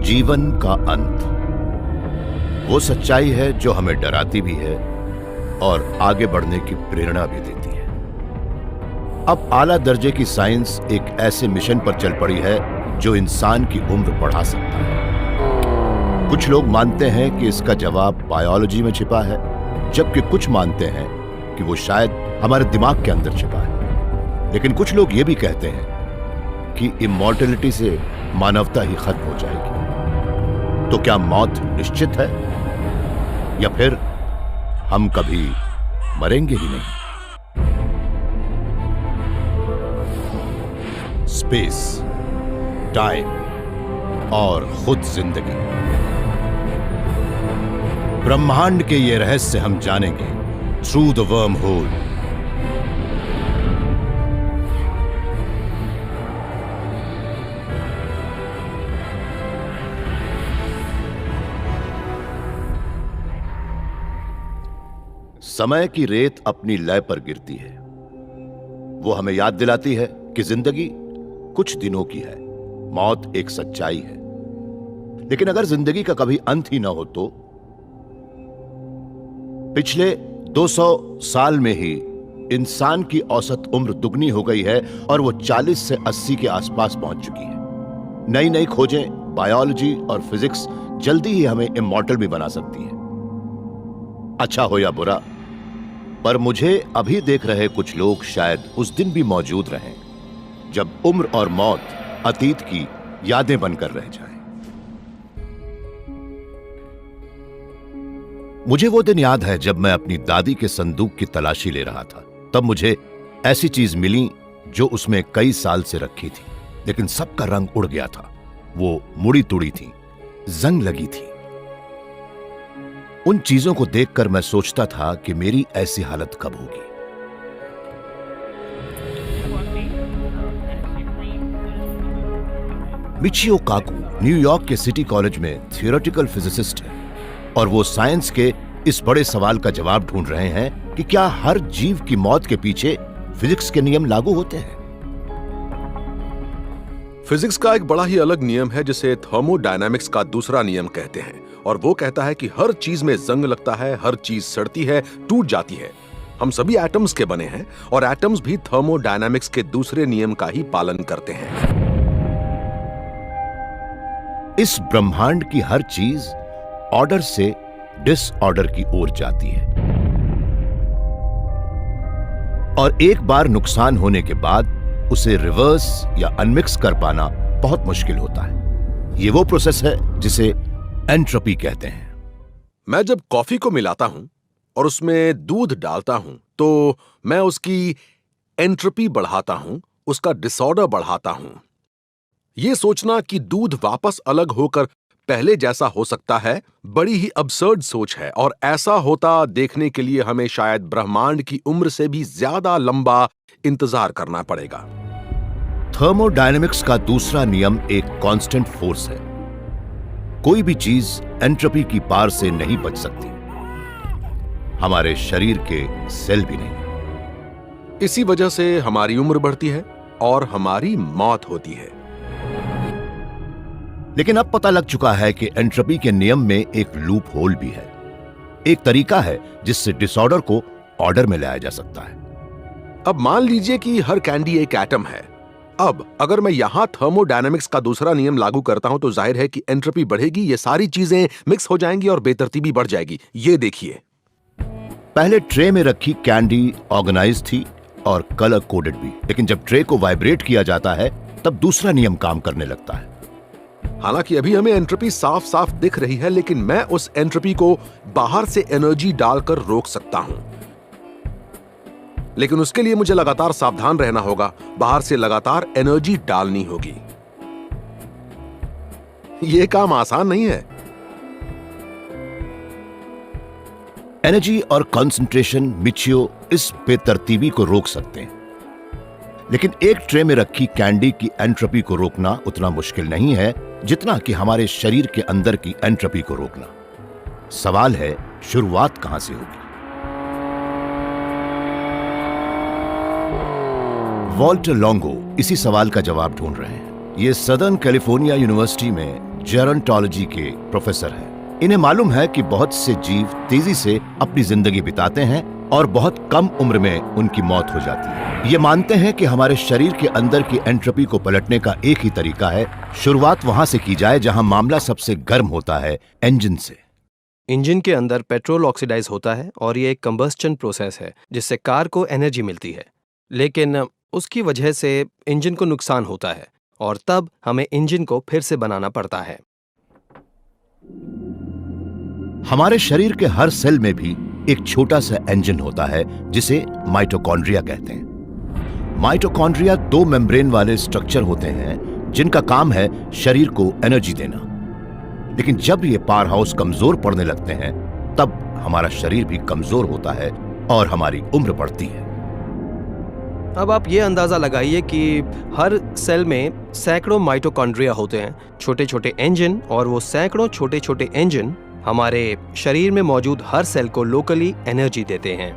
जीवन का अंत वो सच्चाई है जो हमें डराती भी है और आगे बढ़ने की प्रेरणा भी देती है। अब आला दर्जे की साइंस एक ऐसे मिशन पर चल पड़ी है जो इंसान की उम्र बढ़ा सकता है। कुछ लोग मानते हैं कि इसका जवाब बायोलॉजी में छिपा है, जबकि कुछ मानते हैं कि वो शायद हमारे दिमाग के अंदर छिपा है। लेकिन कुछ लोग ये भी कहते हैं कि इमॉर्टैलिटी से मानवता ही खत्म हो जाएगी। तो क्या मौत निश्चित है या फिर हम कभी मरेंगे ही नहीं? स्पेस, टाइम और खुद जिंदगी, ब्रह्मांड के ये रहस्य हम जानेंगे थ्रू द वर्म होल। समय की रेत अपनी लय पर गिरती है। वो हमें याद दिलाती है कि जिंदगी कुछ दिनों की है, मौत एक सच्चाई है। लेकिन अगर जिंदगी का कभी अंत ही ना हो तो? पिछले 200 साल में ही इंसान की औसत उम्र दुगनी हो गई है और वो 40 से 80 के आसपास पहुंच चुकी है। नई नई खोजें, बायोलॉजी और फिजिक्स जल्दी ही हमें इमॉर्टल भी बना सकती है। अच्छा हो या बुरा, पर मुझे अभी देख रहे कुछ लोग शायद उस दिन भी मौजूद रहें जब उम्र और मौत अतीत की यादें बनकर रह जाएं। मुझे वो दिन याद है जब मैं अपनी दादी के संदूक की तलाशी ले रहा था। तब मुझे ऐसी चीज मिली जो उसमें कई साल से रखी थी, लेकिन सबका रंग उड़ गया था। वो मुड़ी तुड़ी थी, जंग लगी थी। उन चीजों को देखकर मैं सोचता था कि मेरी ऐसी हालत कब होगी। मिचियो काकू न्यूयॉर्क के सिटी कॉलेज में थियोरेटिकल फिजिसिस्ट है और वो साइंस के इस बड़े सवाल का जवाब ढूंढ रहे हैं कि क्या हर जीव की मौत के पीछे फिजिक्स के नियम लागू होते हैं। फिजिक्स का एक बड़ा ही अलग नियम है जिसे थर्मोडायनामिक्स का दूसरा नियम कहते हैं, और वो कहता है कि हर चीज में जंग लगता है, हर चीज सड़ती है, टूट जाती है। हम सभी एटम्स के बने हैं और एटम्स भी थर्मोडायनामिक्स के दूसरे नियम का ही पालन करते हैं। इस ब्रह्मांड की हर चीज ऑर्डर से डिसऑर्डर की ओर जाती है और एक बार नुकसान होने के बाद उसे रिवर्स या अनमिक्स कर पाना बहुत मुश्किल होता है। यह वो प्रोसेस है जिसे एंट्रोपी कहते हैं। मैं जब कॉफी को मिलाता हूं और उसमें दूध डालता हूं तो मैं उसकी एंट्रोपी बढ़ाता हूं, उसका डिसऑर्डर बढ़ाता हूं। यह सोचना कि दूध वापस अलग होकर पहले जैसा हो सकता है बड़ी ही अबसर्ड सोच है, और ऐसा होता देखने के लिए हमें शायद ब्रह्मांड की उम्र से भी ज्यादा लंबा इंतजार करना पड़ेगा। थर्मोडायनेमिक्स का दूसरा नियम एक कांस्टेंट फोर्स है। कोई भी चीज एंट्रोपी की पार से नहीं बच सकती, हमारे शरीर के सेल भी नहीं। इसी वजह से हमारी उम्र बढ़ती है और हमारी मौत होती है। लेकिन अब पता लग चुका है कि एंट्रोपी के नियम में एक लूप होल भी है, एक तरीका है जिससे डिसऑर्डर को ऑर्डर में लाया जा सकता है। अब मान लीजिए कि हर कैंडी एक एटम है। अब अगर मैं यहां थर्मोडायनामिक्स का दूसरा नियम लागू करता हूं तो जाहिर है कि एंट्रोपी बढ़ेगी, ये सारी चीजें मिक्स हो जाएंगी और बेतरतीबी बढ़ जाएगी। ये देखिए, पहले ट्रे में रखी कैंडी ऑर्गेनाइज थी और कलर कोडेड भी, लेकिन जब ट्रे को वाइब्रेट किया जाता है तब दूसरा नियम काम करने लगता है। हालांकि अभी हमें एंट्रोपी साफ साफ दिख रही है, लेकिन मैं उस एंट्रोपी को बाहर से एनर्जी डालकर रोक सकता हूं। लेकिन उसके लिए मुझे लगातार सावधान रहना होगा, बाहर से लगातार एनर्जी डालनी होगी। यह काम आसान नहीं है। एनर्जी और कंसंट्रेशन मिचियो इस बेतरतीबी को रोक सकते हैं, लेकिन एक ट्रे में रखी कैंडी की एंट्रोपी को रोकना उतना मुश्किल नहीं है जितना कि हमारे शरीर के अंदर की एंट्रोपी को रोकना। सवाल है, शुरुआत कहां से होगी? वॉल्टर लॉन्गो इसी सवाल का जवाब ढूंढ रहे हैं। ये सदर्न कैलिफोर्निया यूनिवर्सिटी में जेरोंटोलॉजी के प्रोफेसर हैं। इन्हें मालूम है कि बहुत से जीव तेजी से अपनी जिंदगी बिताते हैं और बहुत कम उम्र में उनकी मौत हो जाती है। ये मानते हैं कि हमारे शरीर के अंदर की एंट्रोपी को पलटने का एक ही तरीका है, शुरुआत वहां से की जाए जहां मामला सबसे गर्म होता है, इंजन से। इंजन के अंदर पेट्रोल ऑक्सीडाइज होता है और ये एक कंबस्टन प्रोसेस है जिससे कार को एनर्जी मिलती है, लेकिन उसकी वजह से इंजन को नुकसान होता है और तब हमें इंजन को फिर से बनाना पड़ता है। हमारे शरीर के हर सेल में भी एक छोटा सा इंजन होता है जिसे माइटोकॉन्ड्रिया कहते हैं। माइटोकॉन्ड्रिया 2 मेम्ब्रेन वाले स्ट्रक्चर होते हैं जिनका काम है शरीर को एनर्जी देना। लेकिन जब ये पावर हाउस कमजोर पड़ने लगते हैं तब हमारा शरीर भी कमजोर होता है और हमारी उम्र बढ़ती है। अब आप ये अंदाजा लगाइए कि हर सेल में सैकड़ों माइटोकॉन्ड्रिया होते हैं, छोटे छोटे इंजन, और वो सैकड़ों छोटे छोटे इंजन हमारे शरीर में मौजूद हर सेल को लोकली एनर्जी देते हैं।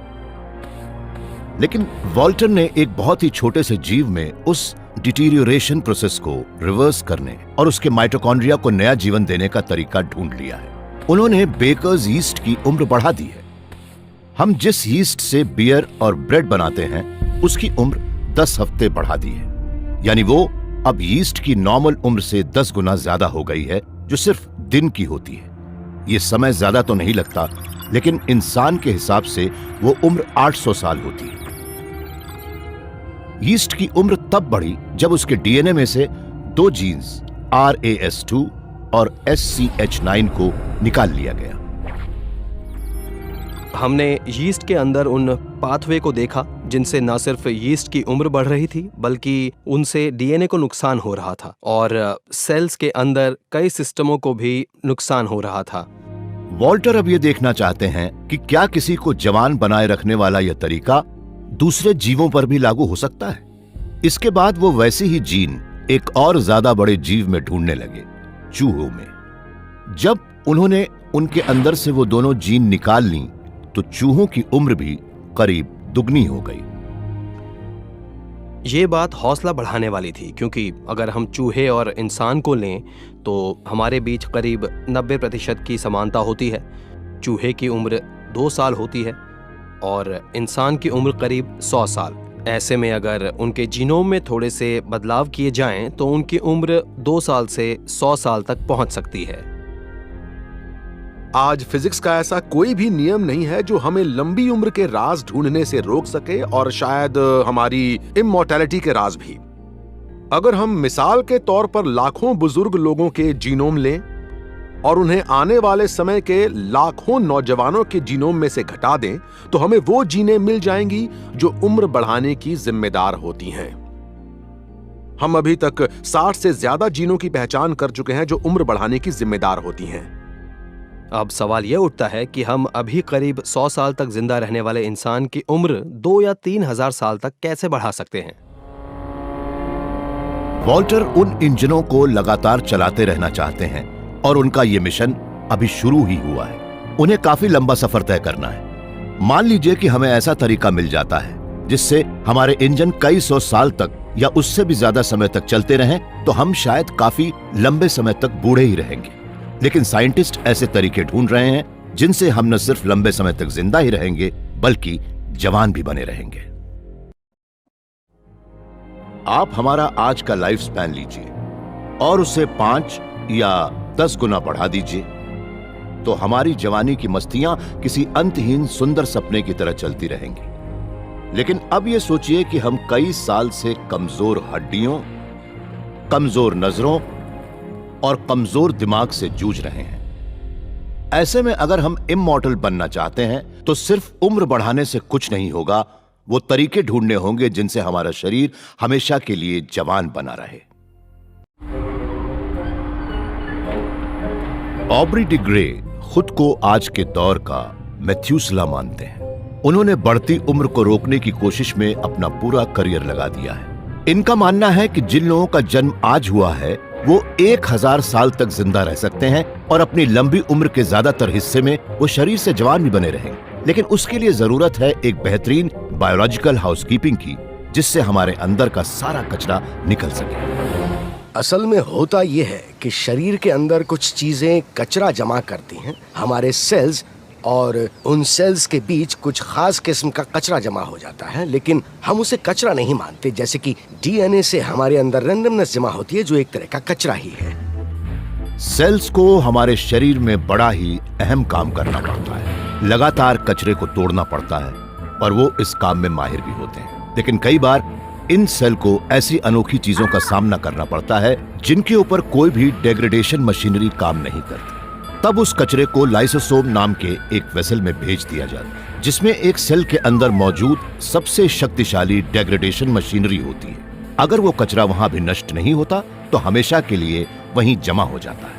लेकिन वॉल्टर ने एक बहुत ही छोटे से जीव में उस डिटीरियोरेशन प्रोसेस को रिवर्स करने और उसके माइटोकॉन्ड्रिया को नया जीवन देने का तरीका ढूंढ लिया है। उन्होंने बेकर्स यीस्ट की उम्र बढ़ा दी है। हम जिस यीस्ट से बियर और ब्रेड बनाते हैं उसकी उम्र 10 हफ्ते बढ़ा दी है, यानी वो अब यीस्ट की नॉर्मल उम्र से 10 गुना ज्यादा हो गई है, जो सिर्फ दिन की होती है। ये समय ज्यादा तो नहीं लगता, लेकिन इंसान के हिसाब से वो उम्र 800 साल होती है। यीस्ट की उम्र तब बढ़ी जब उसके डीएनए में से 2 जीन्स RAS2 और SCH9 को निकाल लिया गया। हमने यीस्ट के अंदर उन पाथवे को देखा जिनसे न सिर्फ यीस्ट की उम्र बढ़ रही थी बल्कि उनसे डीएनए को नुकसान हो रहा था और सेल्स के अंदर कई सिस्टमों को भी नुकसान हो रहा था। वॉल्टर अब ये देखना चाहते हैं कि क्या किसी को जवान बनाए रखने वाला यह तरीका दूसरे जीवों पर भी लागू हो सकता है। इसके बाद वो वैसी ही जीन एक और ज्यादा बड़े जीव में ढूंढने लगे, चूहों में। जब उन्होंने उनके अंदर से वो दोनों जीन निकाल ली तो चूहों की उम्र भी करीब दुगनी हो गई। ये बात हौसला बढ़ाने वाली थी, क्योंकि अगर हम चूहे और इंसान को लें तो हमारे बीच करीब 90% की समानता होती है। चूहे की उम्र 2 साल होती है और इंसान की उम्र करीब 100 साल। ऐसे में अगर उनके जीनोम में थोड़े से बदलाव किए जाएं तो उनकी उम्र 2 साल से 100 साल तक पहुंच सकती है। आज फिजिक्स का ऐसा कोई भी नियम नहीं है जो हमें लंबी उम्र के राज ढूंढने से रोक सके, और शायद हमारी इमॉर्टैलिटी के राज भी। अगर हम मिसाल के तौर पर लाखों बुजुर्ग लोगों के जीनोम लें और उन्हें आने वाले समय के लाखों नौजवानों के जीनोम में से घटा दें तो हमें वो जीनें मिल जाएंगी जो उम्र बढ़ाने की जिम्मेदार होती हैं। हम अभी तक 60 से ज्यादा जीनों की पहचान कर चुके हैं जो उम्र बढ़ाने की जिम्मेदार होती हैं। अब सवाल यह उठता है कि हम अभी करीब 100 साल तक जिंदा रहने वाले इंसान की उम्र 2 या 3 हजार साल तक कैसे बढ़ा सकते हैं। वॉल्टर उन इंजनों को लगातार चलाते रहना चाहते हैं और उनका यह मिशन अभी शुरू ही हुआ है। उन्हें काफी लंबा सफर तय करना है। मान लीजिए कि हमें ऐसा तरीका मिल जाता है जिससे हमारे इंजन कई 100 साल तक या उससे भी ज्यादा समय तक चलते रहें, तो हम शायद काफी लंबे समय तक बूढ़े ही रहेंगे। लेकिन साइंटिस्ट ऐसे तरीके ढूंढ रहे हैं जिनसे हम न सिर्फ लंबे समय तक जिंदा ही रहेंगे बल्कि जवान भी बने रहेंगे। आप हमारा आज का लाइफ स्पैन लीजिए और उसे 5 या 10 गुना बढ़ा दीजिए, तो हमारी जवानी की मस्तियां किसी अंतहीन सुंदर सपने की तरह चलती रहेंगी। लेकिन अब यह सोचिए कि हम कई साल से कमजोर हड्डियों, कमजोर नजरों और कमजोर दिमाग से जूझ रहे हैं। ऐसे में अगर हम इमॉर्टल बनना चाहते हैं तो सिर्फ उम्र बढ़ाने से कुछ नहीं होगा, वो तरीके ढूंढने होंगे जिनसे हमारा शरीर हमेशा के लिए जवान बना रहे। ऑब्री डिग्रे खुद को आज के दौर का मैथ्यूसला मानते हैं। उन्होंने बढ़ती उम्र को रोकने की कोशिश में अपना पूरा करियर लगा दिया है। इनका मानना है कि जिन लोगों का जन्म आज हुआ है वो 1000 साल तक जिंदा रह सकते हैं और अपनी लंबी उम्र के ज्यादातर हिस्से में वो शरीर से जवान भी बने रहेंगे। लेकिन उसके लिए जरूरत है एक बेहतरीन बायोलॉजिकल हाउसकीपिंग की, जिससे हमारे अंदर का सारा कचरा निकल सके। असल में होता यह है कि शरीर के अंदर कुछ चीजें कचरा जमा करती हैं, हमारे सेल्स, और उन सेल्स के बीच कुछ खास किस्म का कचरा जमा हो जाता है, लेकिन हम उसे कचरा नहीं मानते। जैसे कि डीएनए से हमारे अंदर रैंडमनेस जमा होती है, जो एक तरह का कचरा ही है। सेल्स को हमारे शरीर में बड़ा ही अहम काम करना पड़ता है। लगातार कचरे को तोड़ना पड़ता है और वो इस काम में माहिर भी होते हैं। लेकिन कई बार इन सेल को ऐसी अनोखी चीजों का सामना करना पड़ता है जिनके ऊपर कोई भी डेग्रेडेशन मशीनरी काम नहीं करती। तब उस कचरे को लाइसोसोम नाम के एक वेसल में भेज दिया जाता है, जिसमें एक सेल के अंदर मौजूद सबसे शक्तिशाली डेग्रेडेशन मशीनरी होती है। अगर वो कचरा वहां भी नष्ट नहीं होता तो हमेशा के लिए वहीं जमा हो जाता है।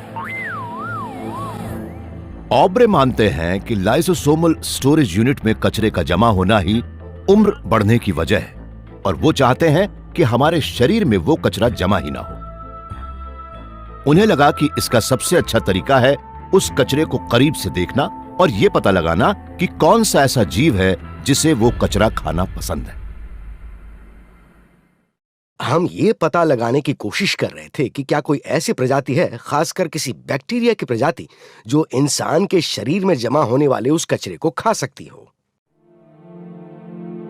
ऑब्रे मानते हैं कि लाइसोसोमल स्टोरेज यूनिट में कचरे का जमा होना ही उम्र बढ़ने की वजह है, और वो चाहते हैं कि हमारे शरीर में वो कचरा जमा ही ना हो। उन्हें लगा कि इसका सबसे अच्छा तरीका है उस कचरे को करीब से देखना और ये पता लगाना कि कौन सा ऐसा जीव है जिसे वो कचरा खाना पसंद है। हम ये पता लगाने की कोशिश कर रहे थे कि क्या कोई ऐसी प्रजाति है, खासकर किसी बैक्टीरिया की प्रजाति, जो इंसान के शरीर में जमा होने वाले उस कचरे को खा सकती हो।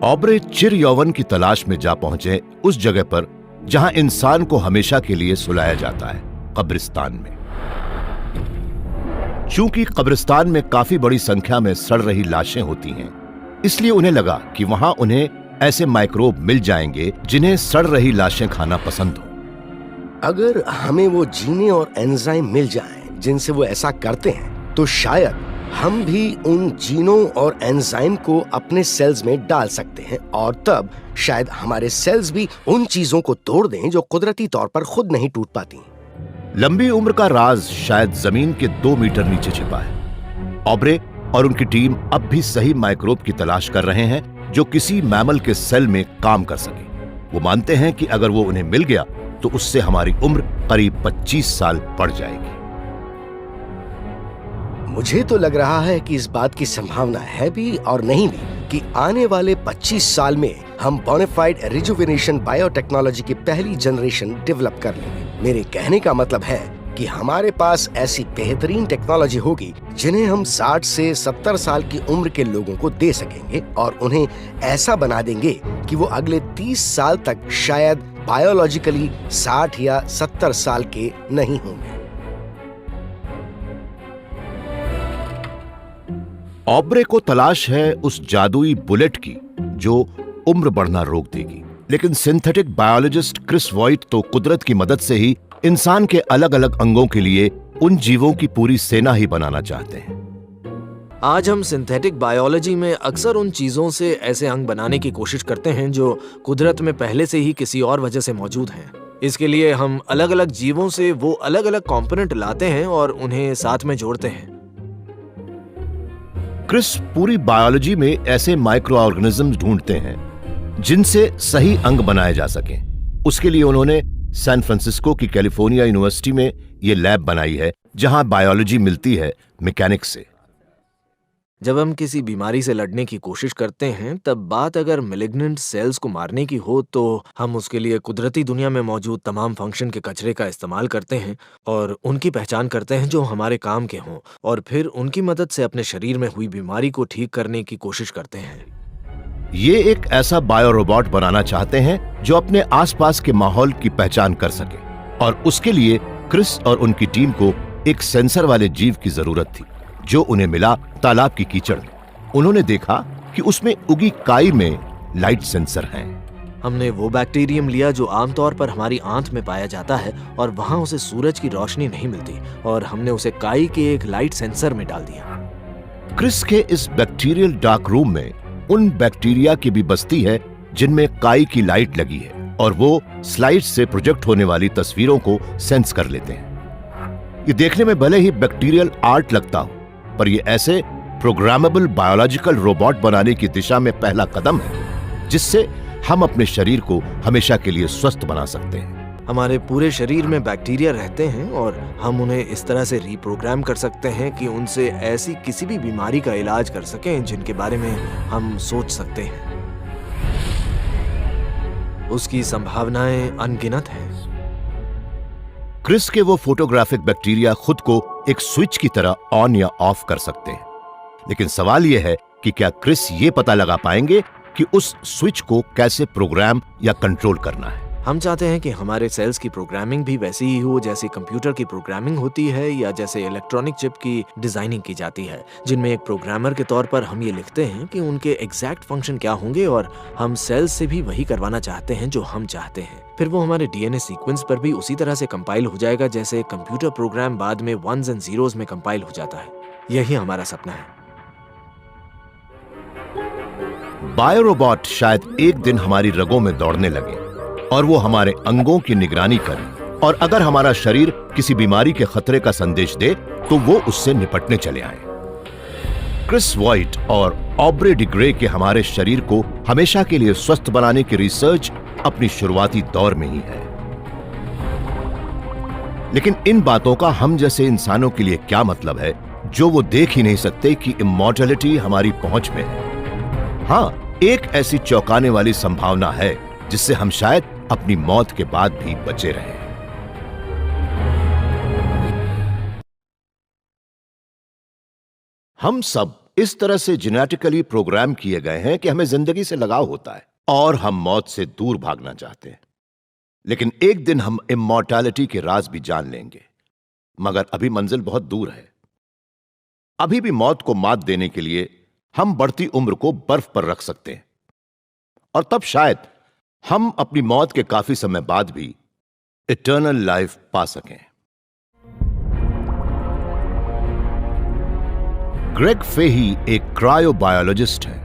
ऑब्रे चिर यौवन की तलाश में जा पहुंचे उस जगह पर जहां इंसान को हमेशा के लिए सुलाया जाता है, कब्रिस्तान में। चूंकि कब्रिस्तान में काफी बड़ी संख्या में सड़ रही लाशें होती हैं, इसलिए उन्हें लगा कि वहां उन्हें ऐसे माइक्रोब मिल जाएंगे जिन्हें सड़ रही लाशें खाना पसंद हो। अगर हमें वो जीने और एंजाइम मिल जाएं जिनसे वो ऐसा करते हैं, तो शायद हम भी उन जीनों और एंजाइम को अपने सेल्स में डाल सकते हैं, और तब शायद हमारे सेल्स भी उन चीजों को तोड़ दें जो कुदरती तौर पर खुद नहीं टूट पाती। लंबी उम्र का राज शायद जमीन के 2 मीटर नीचे छिपा है। ऑब्रे और उनकी टीम अब भी सही माइक्रोब की तलाश कर रहे हैं जो किसी मैमल के सेल में काम कर सके। वो मानते हैं कि अगर वो उन्हें मिल गया तो उससे हमारी उम्र करीब 25 साल बढ़ जाएगी। मुझे तो लग रहा है कि इस बात की संभावना है भी और नहीं भी कि आने वाले 25 साल में हम बोनाफाइड रिजुवेनेशन बायोटेक्नोलॉजी की पहली जनरेशन डेवलप कर लेंगे। मेरे कहने का मतलब है कि हमारे पास ऐसी बेहतरीन टेक्नोलॉजी होगी जिन्हें हम 60 से 70 साल की उम्र के लोगों को दे सकेंगे, और उन्हें ऐसा बना देंगे कि वो अगले 30 साल तक शायद बायोलॉजिकली 60 या 70 साल के नहीं होंगे। ऑब्रे को तलाश है उस जादुई बुलेट की जो उम्र बढ़ना रोक देगी, लेकिन सिंथेटिक बायोलॉजिस्ट क्रिस वॉइट तो कुदरत की मदद से ही इंसान के अलग अलग अंगों के लिए उन जीवों की पूरी सेना ही बनाना चाहते हैं। आज हम सिंथेटिक बायोलॉजी में अक्सर उन चीजों से ऐसे अंग बनाने की कोशिश करते हैं जो कुदरत में पहले से ही किसी और वजह से मौजूद हैं। इसके लिए हम अलग अलग जीवों से वो अलग अलग कंपोनेंट लाते हैं और उन्हें साथ में जोड़ते हैं। क्रिस पूरी बायोलॉजी में ऐसे माइक्रो ऑर्गेनिजम्स ढूंढते हैं जिनसे सही अंग बनाए जा सकें। उसके लिए उन्होंने सैन फ्रांसिस्को की कैलिफोर्निया यूनिवर्सिटी में यह लैब बनाई है जहां बायोलॉजी मिलती है मैकेनिक्स से। जब हम किसी बीमारी से लड़ने की कोशिश करते हैं, तब बात अगर मैलिग्नेंट सेल्स को मारने की हो तो हम उसके लिए कुदरती दुनिया में मौजूद तमाम फंक्शन के कचरे का इस्तेमाल करते हैं और उनकी पहचान करते हैं जो हमारे काम के हों, और फिर उनकी मदद से अपने शरीर में हुई बीमारी को ठीक करने की कोशिश करते हैं। ये एक ऐसा बायो रोबोट बनाना चाहते हैं जो अपने आसपास के माहौल की पहचान कर सके, और उसके लिए क्रिस और उनकी टीम को एक सेंसर वाले जीव की जरूरत थी जो उन्हें मिला तालाब की कीचड़ में। उन्होंने देखा कि उसमें उगी काई में लाइट सेंसर हैं। हमने वो बैक्टीरियम लिया जो आमतौर पर हमारी आंत में पाया जाता है, और वहां उसे सूरज की रोशनी नहीं मिलती, और हमने उसे काई के एक लाइट सेंसर में डाल दिया। क्रिस के इस बैक्टीरियल डार्क रूम में उन बैक्टीरिया की भी बस्ती है जिनमें काई की लाइट लगी है, और वो स्लाइड से प्रोजेक्ट होने वाली तस्वीरों को सेंस कर लेते हैं। ये देखने में भले ही बैक्टीरियल आर्ट लगता हो, पर ये ऐसे प्रोग्रामेबल बायोलॉजिकल रोबोट बनाने की दिशा में पहला कदम है जिससे हम अपने शरीर को हमेशा के लिए स्वस्थ बना सकते हैं। हमारे पूरे शरीर में बैक्टीरिया रहते हैं और हम उन्हें इस तरह से रीप्रोग्राम कर सकते हैं कि उनसे ऐसी किसी भी बीमारी का इलाज कर सकें जिनके बारे में हम सोच सकते हैं। उसकी संभावनाएं अनगिनत हैं। क्रिस के वो फोटोग्राफिक बैक्टीरिया खुद को एक स्विच की तरह ऑन या ऑफ कर सकते हैं। लेकिन सवाल यह है कि क्या क्रिस ये पता लगा पाएंगे कि उस स्विच को कैसे प्रोग्राम या कंट्रोल करना है। हम चाहते हैं कि हमारे सेल्स की प्रोग्रामिंग भी वैसी ही हो जैसे कंप्यूटर की प्रोग्रामिंग होती है या जैसे इलेक्ट्रॉनिक चिप की डिजाइनिंग की जाती है, जिनमें एक प्रोग्रामर के तौर पर हम ये लिखते हैं कि उनके एग्जैक्ट फंक्शन क्या होंगे और हम सेल्स से भी वही करवाना चाहते हैं जो हम चाहते हैं। फिर वो हमारे डीएनए सीक्वेंस पर भी उसी तरह से कंपाइल हो जाएगा जैसे कंप्यूटर प्रोग्राम बाद में 1s and 0s में कंपाइल हो जाता है। यही हमारा सपना है। बायोरोबॉट शायद एक दिन हमारी रगों में दौड़ने लगे और वो हमारे अंगों की निगरानी करे, और अगर हमारा शरीर किसी बीमारी के खतरे का संदेश दे तो वो उससे निपटने चले आए। क्रिस वॉइट और ऑब्रे डिग्रे के हमारे शरीर को हमेशा के लिए स्वस्थ बनाने की रिसर्च अपनी शुरुआती दौर में ही है। लेकिन इन बातों का हम जैसे इंसानों के लिए क्या मतलब है जो वो देख ही नहीं सकते कि इमॉर्टैलिटी हमारी पहुंच में है। हाँ, एक ऐसी चौंकाने वाली संभावना है जिससे हम शायद अपनी मौत के बाद भी बचे रहें। हम सब इस तरह से जेनेटिकली प्रोग्राम किए गए हैं कि हमें जिंदगी से लगाव होता है और हम मौत से दूर भागना चाहते हैं। लेकिन एक दिन हम इमॉर्टैलिटी के राज भी जान लेंगे, मगर अभी मंजिल बहुत दूर है। अभी भी मौत को मात देने के लिए हम बढ़ती उम्र को बर्फ पर रख सकते हैं, और तब शायद हम अपनी मौत के काफी समय बाद भी इटर्नल लाइफ पा सकें। ग्रेग फेही एक क्रायोबायोलॉजिस्ट है।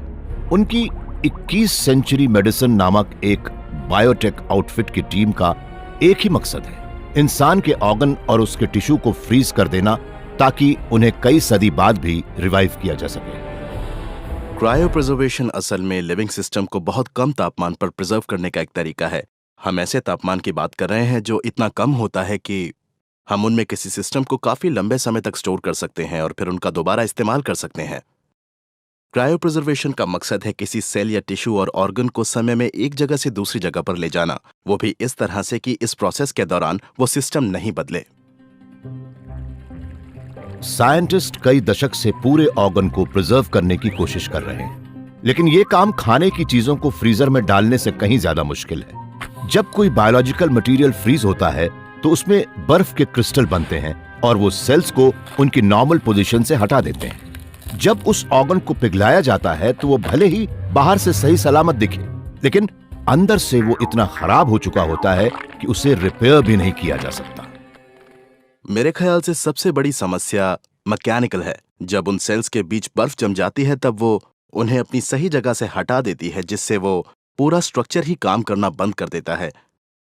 उनकी 21 सेंचुरी मेडिसिन नामक एक बायोटेक आउटफिट की टीम का एक ही मकसद है, इंसान के ऑर्गन और उसके टिश्यू को फ्रीज कर देना ताकि उन्हें कई सदी बाद भी रिवाइव किया जा सके। क्रायोप्रिजर्वेशन असल में लिविंग सिस्टम को बहुत कम तापमान पर प्रिजर्व करने का एक तरीका है। हम ऐसे तापमान की बात कर रहे हैं जो इतना कम होता है कि हम उनमें किसी सिस्टम को काफी लंबे समय तक स्टोर कर सकते हैं और फिर उनका दोबारा इस्तेमाल कर सकते हैं। क्रायोप्रिजर्वेशन का मकसद है किसी सेल या टिश्यू और ऑर्गन को समय में एक जगह से दूसरी जगह पर ले जाना, वो भी इस तरह से कि इस प्रोसेस के दौरान वो सिस्टम नहीं बदले। साइंटिस्ट कई दशक से पूरे ऑर्गन को प्रिजर्व करने की कोशिश कर रहे हैं, लेकिन यह काम खाने की चीजों को फ्रीजर में डालने से कहीं ज्यादा मुश्किल है। जब कोई बायोलॉजिकल मटेरियल फ्रीज होता है तो उसमें बर्फ के क्रिस्टल बनते हैं और वो सेल्स को उनकी नॉर्मल पोजीशन से हटा देते हैं। जब उस ऑर्गन को पिघलाया जाता है तो वो भले ही बाहर से सही सलामत दिखे, लेकिन अंदर से वो इतना खराब हो चुका होता है कि उसे रिपेयर भी नहीं किया जा सकता। मेरे ख्याल से सबसे बड़ी समस्या मैकेनिकल है। जब उन सेल्स के बीच बर्फ जम जाती है तब वो उन्हें अपनी सही जगह से हटा देती है, जिससे वो पूरा स्ट्रक्चर ही काम करना बंद कर देता है,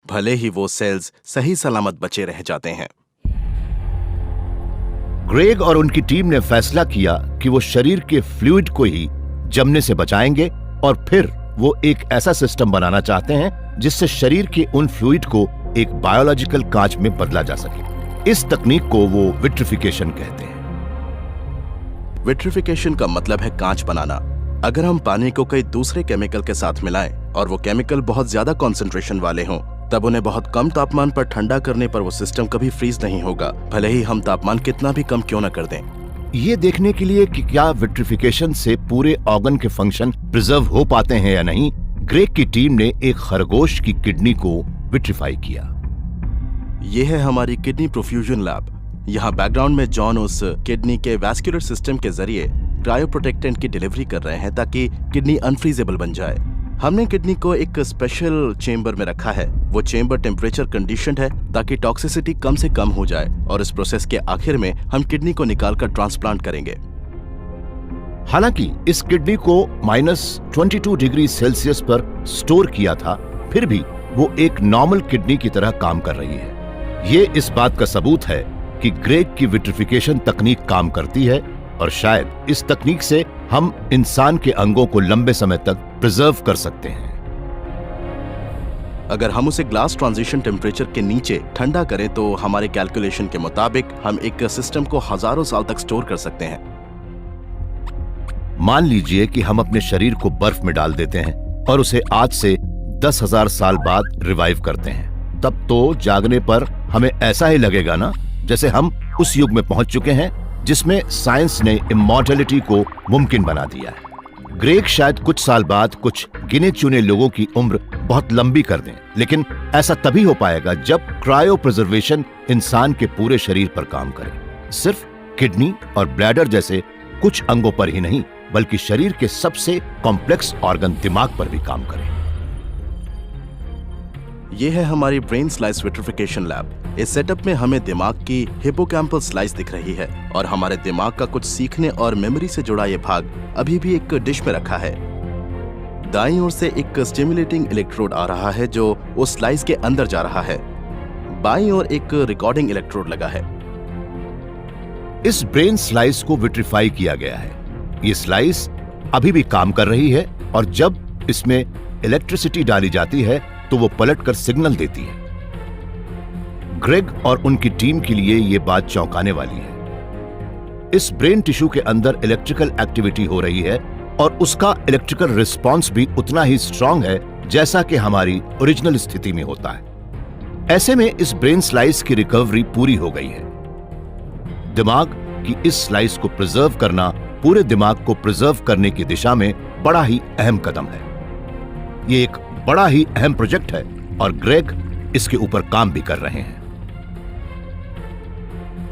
भले ही वो सेल्स सही सलामत बचे रह जाते हैं। ग्रेग और उनकी टीम ने फैसला किया कि वो शरीर के फ्लूइड को ही जमने से बचाएंगे और फिर वो एक ऐसा सिस्टम बनाना चाहते हैं जिससे शरीर के उन फ्लूइड को एक बायोलॉजिकल कांच में बदला जा सके। इस तकनीक को वो विट्रिफिकेशन कहते हैं। विट्रिफिकेशन का मतलब है कांच बनाना। अगर हम पानी को कई दूसरे केमिकल के साथ मिलाएं और वो केमिकल बहुत ज्यादा कॉन्सेंट्रेशन वाले हों, तब उन्हें बहुत कम तापमान पर ठंडा करने पर वो सिस्टम कभी फ्रीज नहीं होगा, भले ही हम तापमान कितना भी कम क्यों न कर दें। ये देखने के लिए कि क्या विट्रिफिकेशन से पूरे ऑर्गन के फंक्शन प्रिजर्व हो पाते हैं या नहीं, ग्रेग की टीम ने एक खरगोश की किडनी को विट्रिफाई किया। ये है हमारी किडनी प्रोफ्यूजन लैब। यहाँ बैकग्राउंड में जॉन उस किडनी के वैस्कुलर सिस्टम के जरिए क्रायोप्रोटेक्टेंट की डिलीवरी कर रहे हैं ताकि किडनी अनफ्रीजेबल बन जाए। हमने किडनी को एक स्पेशल चेंबर में रखा है। वो चेंबर टेम्परेचर कंडीशनड है ताकि टॉक्सिसिटी कम से कम हो जाए, और इस प्रोसेस के आखिर में हम किडनी को निकालकर ट्रांसप्लांट करेंगे। हालांकि इस किडनी को -22 डिग्री सेल्सियस पर स्टोर किया था, फिर भी वो एक नॉर्मल किडनी की तरह काम कर रही है। ये इस बात का सबूत है कि ग्रेग की विट्रिफिकेशन तकनीक काम करती है, और शायद इस तकनीक से हम इंसान के अंगों को लंबे समय तक प्रिजर्व कर सकते हैं। अगर हम उसे ग्लास ट्रांजिशन टेम्परेचर के नीचे ठंडा करें तो हमारे कैलकुलेशन के मुताबिक हम एक सिस्टम को हजारों साल तक स्टोर कर सकते हैं। मान लीजिए कि हम अपने शरीर को बर्फ में डाल देते हैं और उसे आज से 10,000 साल बाद रिवाइव करते हैं, तब तो जागने पर हमें ऐसा ही लगेगा ना जैसे हम उस युग में पहुंच चुके हैं जिसमें साइंस ने इमॉर्टैलिटी को मुमकिन बना दिया है। ग्रेग शायद कुछ साल बाद कुछ गिने चुने लोगों की उम्र बहुत लंबी कर दें, लेकिन ऐसा तभी हो पाएगा जब क्रायो प्रिजर्वेशन इंसान के पूरे शरीर पर काम करे, सिर्फ किडनी और ब्लैडर जैसे कुछ अंगों पर ही नहीं बल्कि शरीर के सबसे कॉम्प्लेक्स ऑर्गन दिमाग पर भी काम करे। ये है हमारी ब्रेन स्लाइस विट्रिफिकेशन लैब। इस सेटअप में हमें दिमाग की हिपोकैम्पल स्लाइस दिख रही है और हमारे दिमाग का कुछ सीखने और मेमोरी से जुड़ा ये भाग अभी भी एक डिश में रखा है। दाईं ओर से एक स्टिमुलेटिंग इलेक्ट्रोड आ रहा है जो उस स्लाइस के अंदर जा रहा है। बाईं ओर एक रिकॉर्डिंग इलेक्ट्रोड लगा है। इस ब्रेन स्लाइस को विट्रीफाई किया गया है। ये स्लाइस अभी भी काम कर रही है और जब इसमें इलेक्ट्रिसिटी डाली जाती है तो वो पलटकर सिग्नल देती है। ग्रेग और उनकी टीम के लिए यह बात चौंकाने वाली है। इस ब्रेन टिश्यू के अंदर इलेक्ट्रिकल एक्टिविटी हो रही है और उसका इलेक्ट्रिकल रिस्पॉन्स भी उतना ही स्ट्रांग है जैसा कि हमारी ओरिजिनल स्थिति में होता है। ऐसे में इस ब्रेन स्लाइस की रिकवरी पूरी हो गई है। दिमाग की इस स्लाइस को प्रिजर्व करना पूरे दिमाग को प्रिजर्व करने की दिशा में बड़ा ही अहम कदम है। ये एक बड़ा ही अहम प्रोजेक्ट है और ग्रेग इसके ऊपर काम भी कर रहे हैं।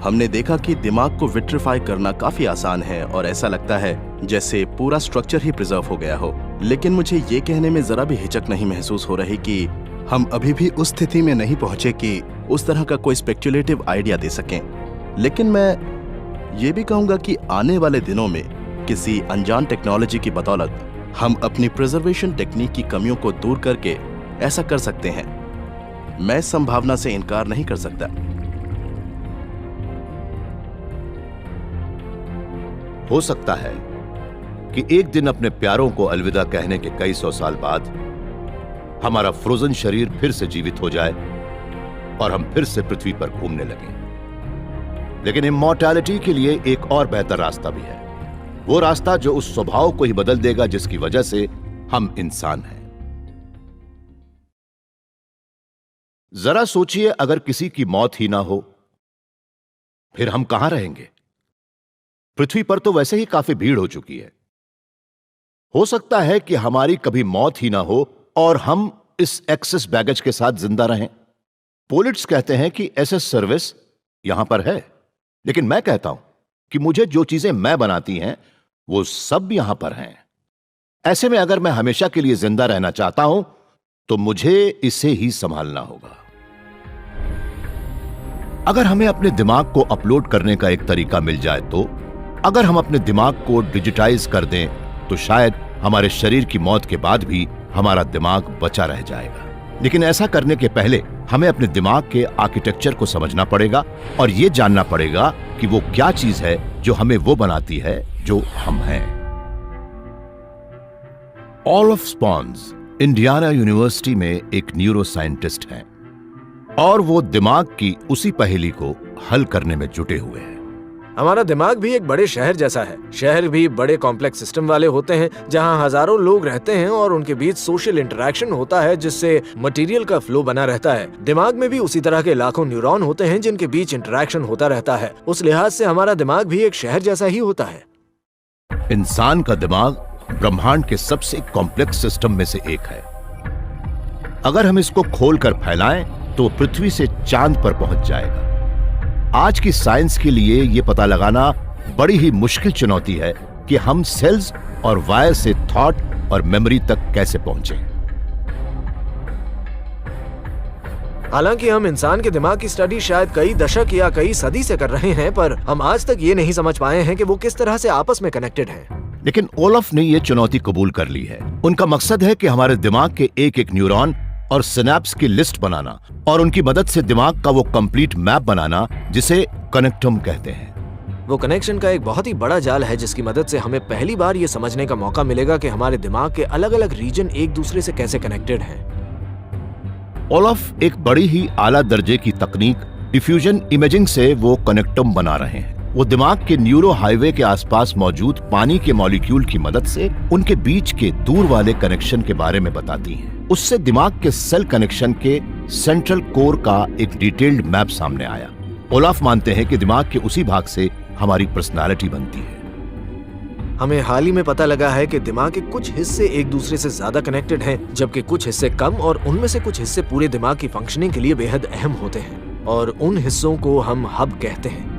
हमने देखा कि दिमाग को विट्रिफाई करना काफी आसान है और ऐसा लगता है जैसे पूरा स्ट्रक्चर ही प्रिजर्व हो गया हो, लेकिन मुझे ये कहने में जरा भी हिचक नहीं महसूस हो रही कि हम अभी भी उस स्थिति में नहीं पहुंचे कि उस तरह का कोई स्पेक्युलेटिव आइडिया दे सकें। लेकिन मैं ये भी कहूंगा कि आने वाले दिनों में किसी अनजान टेक्नोलॉजी की बदौलत हम अपनी प्रिजर्वेशन टेक्निक की कमियों को दूर करके ऐसा कर सकते हैं। मैं इस संभावना से इनकार नहीं कर सकता। हो सकता है कि एक दिन अपने प्यारों को अलविदा कहने के कई सौ साल बाद हमारा फ्रोजन शरीर फिर से जीवित हो जाए और हम फिर से पृथ्वी पर घूमने लगें। लेकिन इमॉर्टैलिटी के लिए एक और बेहतर रास्ता भी है, वो रास्ता जो उस स्वभाव को ही बदल देगा जिसकी वजह से हम इंसान हैं। जरा सोचिए, अगर किसी की मौत ही ना हो फिर हम कहां रहेंगे? पृथ्वी पर तो वैसे ही काफी भीड़ हो चुकी है। हो सकता है कि हमारी कभी मौत ही ना हो और हम इस एक्सेस बैगेज के साथ जिंदा रहें। पोलिट्स कहते हैं कि एसएस सर्विस यहां पर है, लेकिन मैं कहता हूं कि मुझे जो चीजें मैं बनाती हैं वो सब यहां पर हैं। ऐसे में अगर मैं हमेशा के लिए जिंदा रहना चाहता हूं तो मुझे इसे ही संभालना होगा। अगर हमें अपने दिमाग को अपलोड करने का एक तरीका मिल जाए तो अगर हम अपने दिमाग को डिजिटाइज कर दें तो शायद हमारे शरीर की मौत के बाद भी हमारा दिमाग बचा रह जाएगा। लेकिन ऐसा करने के पहले हमें अपने दिमाग के आर्किटेक्चर को समझना पड़ेगा और यह जानना पड़ेगा कि वो क्या चीज है जो हमें वो बनाती है जो हम हैं। ओलफ स्पॉन्स इंडियाना यूनिवर्सिटी में एक न्यूरो साइंटिस्ट हैं और वो दिमाग की उसी पहेली को हल करने में जुटे हुए हैं। हमारा दिमाग भी एक बड़े शहर जैसा है। शहर भी बड़े कॉम्प्लेक्स सिस्टम वाले होते हैं जहां हजारों लोग रहते हैं और उनके बीच सोशल इंटरेक्शन होता है जिससे मटेरियल का फ्लो बना रहता है। दिमाग में भी उसी तरह के लाखों न्यूरॉन होते हैं जिनके बीच इंटरेक्शन होता रहता है। उस लिहाज से हमारा दिमाग भी एक शहर जैसा ही होता है। इंसान का दिमाग ब्रह्मांड के सबसे कॉम्प्लेक्स सिस्टम में से एक है। अगर हम इसको खोलकर फैलाएं तो पृथ्वी से चांद पर पहुंच जाएगा। आज की साइंस के लिए यह पता लगाना बड़ी ही मुश्किल चुनौती है कि हम सेल्स और वायर से थॉट और मेमोरी तक कैसे पहुंचे। हालांकि हम इंसान के दिमाग की स्टडी शायद कई दशक या कई सदी से कर रहे हैं, पर हम आज तक ये नहीं समझ पाए हैं कि वो किस तरह से आपस में कनेक्टेड हैं। लेकिन ओलफ ने यह चुनौती कबूल कर ली है। उनका मकसद है कि हमारे दिमाग के एक एक न्यूरॉन और सिनेप्स की लिस्ट बनाना और उनकी मदद से दिमाग का वो कंप्लीट मैप बनाना जिसे कनेक्टम कहते हैं। वो कनेक्शन का एक बहुत ही बड़ा जाल है जिसकी मदद से हमें पहली बार ये समझने का मौका मिलेगा कि हमारे दिमाग के अलग अलग रीजन एक दूसरे से कैसे कनेक्टेड हैं। ओलफ एक बड़ी ही आला दर्जे की तकनीक डिफ्यूजन इमेजिंग से वो कनेक्टम बना रहे हैं। वो दिमाग के न्यूरो हाईवे के आसपास मौजूद पानी के मॉलिक्यूल की मदद से उनके बीच के दूर वाले कनेक्शन के बारे में बताती हैं। उससे दिमाग के सेल कनेक्शन के सेंट्रल कोर का एक डिटेल्ड मैप सामने आया। ओलाफ मानते हैं कि दिमाग के उसी भाग से हमारी पर्सनालिटी बनती है। हमें हाल ही में पता लगा है कि दिमाग के कुछ हिस्से एक दूसरे से ज्यादा कनेक्टेड हैं, जबकि कुछ हिस्से कम, और उनमें से कुछ हिस्से पूरे दिमाग की फंक्शनिंग के लिए बेहद अहम होते हैं, और उन हिस्सों को हम हब कहते हैं।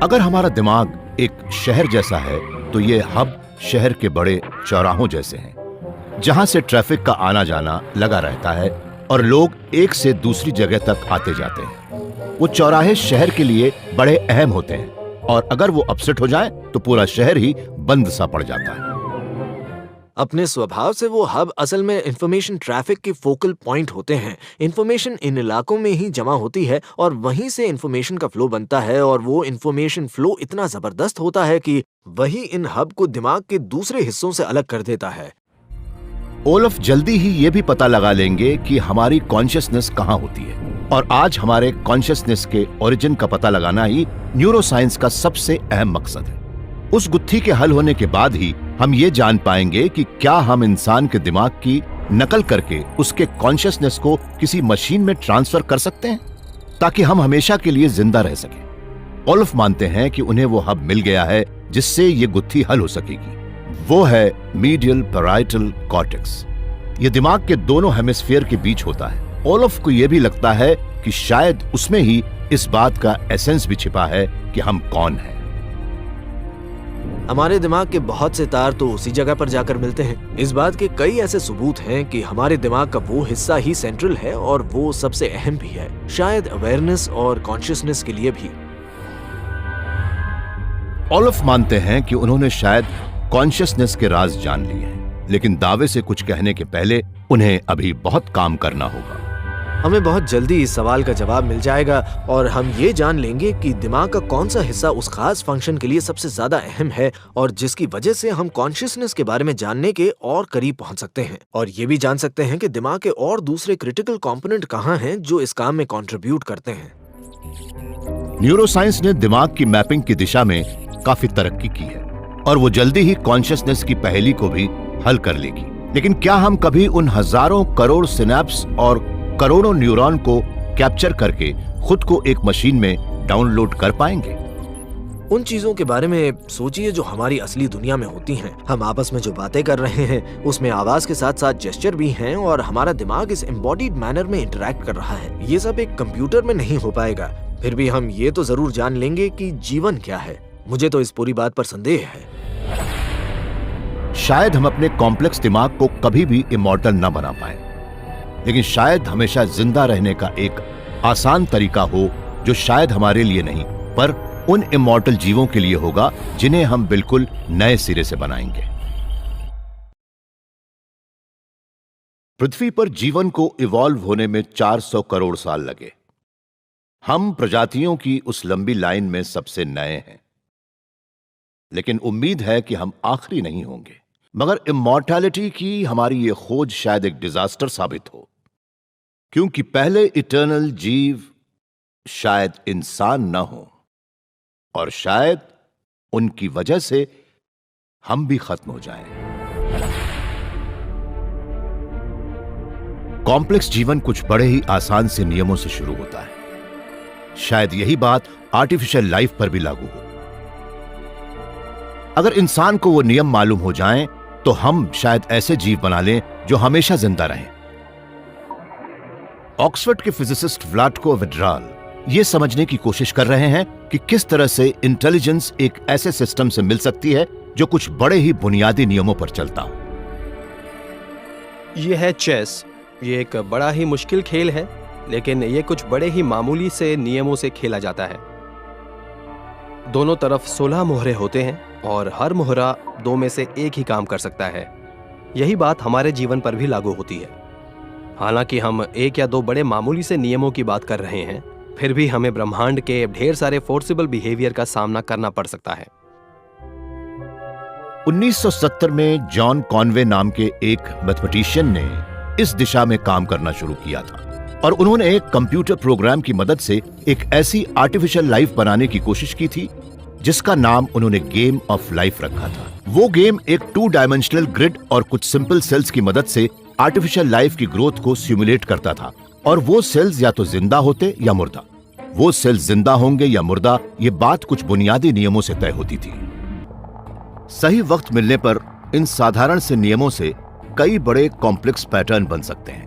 अगर हमारा दिमाग एक शहर जैसा है तो ये हब शहर के बड़े चौराहों जैसे हैं, जहां से ट्रैफिक का आना जाना लगा रहता है और लोग एक से दूसरी जगह तक आते जाते हैं। वो चौराहे शहर के लिए बड़े अहम होते हैं, और अगर वो अपसेट हो जाए तो पूरा शहर ही बंद सा पड़ जाता है। अपने स्वभाव से वो हब असल में इंफॉर्मेशन ट्रैफिक के फोकल पॉइंट होते हैं। इंफॉर्मेशन इन इलाकों में ही जमा होती है और वहीं से इंफॉर्मेशन का फ्लो बनता है, और वो इंफॉर्मेशन फ्लो इतना जबरदस्त होता है कि वही इन हब को दिमाग के दूसरे हिस्सों से अलग कर देता है। ओलफ जल्दी ही ये भी पता लगा लेंगे कि हमारी कॉन्शियसनेस कहाँ होती है, और आज हमारे कॉन्शियसनेस के ओरिजिन का पता लगाना ही न्यूरोसाइंस का सबसे अहम मकसद है। उस गुत्थी के हल होने के बाद ही हम ये जान पाएंगे कि क्या हम इंसान के दिमाग की नकल करके उसके कॉन्शियसनेस को किसी मशीन में ट्रांसफर कर सकते हैं, ताकि हम हमेशा के लिए जिंदा रह सकें। ओलफ मानते हैं कि उन्हें वो हब मिल गया है जिससे ये गुत्थी हल हो सकेगी। वो है मीडियल पैराइटल कॉर्टेक्स। ये दिमाग के दोनों हेमिस्फीयर के बीच होता है। ओलफ को यह भी लगता है कि शायद उसमें ही इस बात का एसेंस भी छिपा है कि हम कौन हैं। हमारे दिमाग के बहुत से तार तो उसी जगह पर जाकर मिलते हैं। इस बात के कई ऐसे सबूत हैं कि हमारे दिमाग का वो हिस्सा ही सेंट्रल है, और वो सबसे अहम भी है, शायद अवेयरनेस और कॉन्शियसनेस के लिए भी। ओलफ मानते हैं कि उन्होंने शायद कॉन्शियसनेस के राज जान लिए हैं, लेकिन दावे से कुछ कहने के पहले उन्हें अभी बहुत काम करना होगा। हमें बहुत जल्दी इस सवाल का जवाब मिल जाएगा, और हम ये जान लेंगे कि दिमाग का कौन सा हिस्सा उस खास फंक्शन के लिए सबसे ज्यादा अहम है, और जिसकी वजह से हम कॉन्शियसनेस के बारे में जानने के और करीब पहुंच सकते हैं, और ये भी जान सकते हैं कि दिमाग के और दूसरे क्रिटिकल कंपोनेंट कहाँ हैं जो इस काम में कंट्रीब्यूट करते हैं। न्यूरोसाइंस ने दिमाग की मैपिंग की दिशा में काफी तरक्की की है, और वो जल्दी ही कॉन्शियसनेस की पहेली को भी हल कर लेगी। लेकिन क्या हम कभी उन हजारों करोड़ सिनेप्स और करोड़ों न्यूरॉन को कैप्चर करके खुद को एक मशीन में डाउनलोड कर पाएंगे? उन चीजों के बारे में सोचिए जो हमारी असली दुनिया में होती हैं। हम आपस में जो बातें कर रहे हैं उसमें आवाज के साथ साथ जेस्चर भी हैं, और हमारा दिमाग इस एम्बॉडीड मैनर में इंटरैक्ट कर रहा है। ये सब एक कंप्यूटर में नहीं हो पाएगा, फिर भी हम ये तो जरूर जान लेंगे कि जीवन क्या है। मुझे तो इस पूरी बात पर संदेह है। शायद हम अपने कॉम्प्लेक्स दिमाग को कभी भी इमॉर्टल न बना पाए, लेकिन शायद हमेशा जिंदा रहने का एक आसान तरीका हो जो शायद हमारे लिए नहीं पर उन इमॉर्टल जीवों के लिए होगा जिन्हें हम बिल्कुल नए सिरे से बनाएंगे। पृथ्वी पर जीवन को इवॉल्व होने में 400 करोड़ साल लगे। हम प्रजातियों की उस लंबी लाइन में सबसे नए हैं, लेकिन उम्मीद है कि हम आखिरी नहीं होंगे। मगर इमॉर्टैलिटी की हमारी ये खोज शायद एक डिजास्टर साबित हो, क्योंकि पहले इटर्नल जीव शायद इंसान न हो, और शायद उनकी वजह से हम भी खत्म हो जाएं। कॉम्प्लेक्स जीवन कुछ बड़े ही आसान से नियमों से शुरू होता है। शायद यही बात आर्टिफिशियल लाइफ पर भी लागू हो। अगर इंसान को वो नियम मालूम हो जाएं, तो हम शायद ऐसे जीव बना लें जो हमेशा जिंदा रहें। ऑक्सफोर्ड के फिजिसिस्ट व्लाटको विड्राल ये समझने की कोशिश कर रहे हैं कि किस तरह से इंटेलिजेंस एक ऐसे सिस्टम से मिल सकती है जो कुछ बड़े ही बुनियादी नियमों पर चलता हो। ये है चेस। ये एक बड़ा ही मुश्किल खेल है, लेकिन ये कुछ बड़े ही मामूली से नियमों से खेला जाता है। दोनों तरफ 16 मोहरे होते हैं, और हर मोहरा 2 में से एक ही काम कर सकता है। यही बात हमारे जीवन पर भी लागू होती है। हालांकि हम 1 या 2 बड़े मामूली से नियमों की बात कर रहे हैं, फिर भी हमें ब्रह्मांड के ढेर सारे फोर्सिबल बिहेवियर का सामना करना पड़ सकता है। 1970 में जॉन कॉनवे नाम के एक मैथमेटिशियन ने इस दिशा में काम करना शुरू किया था। और उन्होंने एक कंप्यूटर प्रोग्राम की मदद से एक ऐसी आर्टिफिशियल लाइफ बनाने की कोशिश की थी जिसका नाम उन्होंने गेम ऑफ लाइफ रखा था। वो गेम एक 2 डायमेंशनल ग्रिड और कुछ सिंपल सेल्स की मदद से आर्टिफिशियल लाइफ की ग्रोथ को सिमुलेट करता था, और वो सेल्स या तो जिंदा होते या मुर्दा। वो सेल्स जिंदा होंगे या मुर्दा, ये बात कुछ बुनियादी नियमों से तय होती थी। सही वक्त मिलने पर इन साधारण से नियमों से कई बड़े कॉम्प्लेक्स पैटर्न बन सकते हैं,